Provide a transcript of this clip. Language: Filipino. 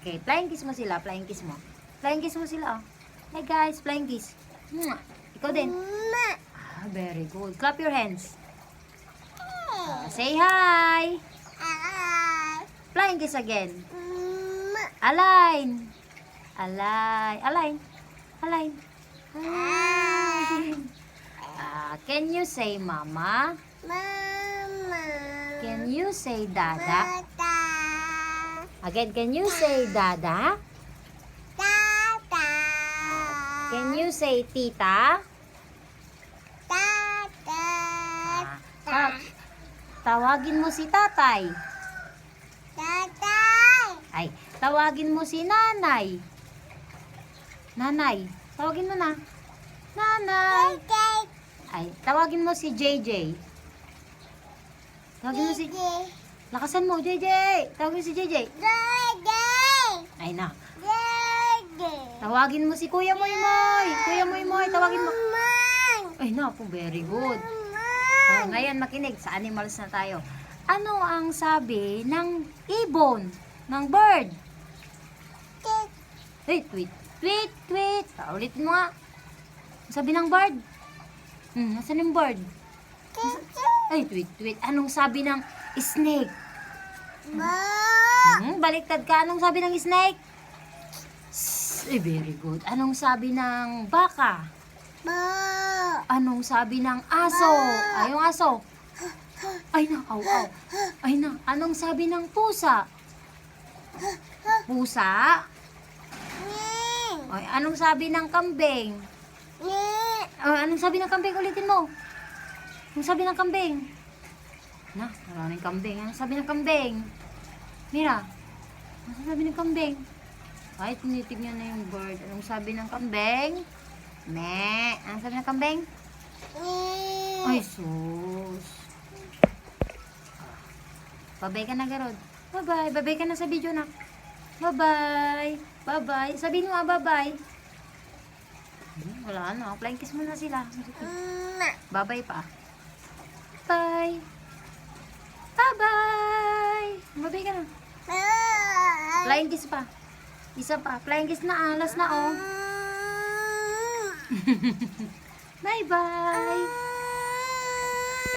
Okay, flying kiss mo sila. Flying kiss mo. Flying kiss mo sila, oh. Hey guys, flying kiss. Mwah. Ikaw din. Very good. Clap your hands. Say hi. Flying kiss again. Align. Align. Align. Align. Align. Can you say mama? Mama. Can you say dada? Dada. Again, can you say dada? Dada. Can you say tita? Dada. Tawagin mo si tatay. Dada. Ay, tawagin mo si nanay. Nanay. Tawagin mo na. Nanay. Ay, tawagin mo si JJ. Tawagin mo si... Lakasan mo, JJ. Tawagin mo si JJ. Ay na. Tawagin mo si Kuya Moy Moy. Kuya Moy Moy, tawagin mo. Ay naku, very good. Oh, ngayon makinig, sa animals na tayo. Ano ang sabi ng ibon, ng bird? Hey, tweet, tweet, tweet. Ulitin mo nga. Ang sabi ng bird? Nasaan yung bird? Ay, tweet, tweet. Anong sabi ng snake? Baliktad ka. Anong sabi ng snake? Ay, very good. Anong sabi ng baka? Anong sabi ng aso? Ay, yung aso. Ay na, aw, aw. Ay na, anong sabi ng pusa? Pusa? Ay, anong sabi ng kambing? Anong sabi ng kambing? Ulitin mo. Anong sabi ng kambing? Na, maraming kambing. Anong sabi ng kambing? Mira, anong sabi ng kambing? Ay, tinitignan na yung bird. Anong sabi ng kambing? Me. Anong sabi ng kambing? Ay, sus. Babay ka na, Garod. Bye-bye. Babay ka na sa video na. Bye-bye. Bye-bye. Sabihin mo bye-bye. Wala na. Flying kiss mo na sila. Bye-bye pa. Bye. Bye-bye. Bye-bye ka na. Flying kiss pa. Isa pa. Flying kiss na. Last na, oh. Bye-bye.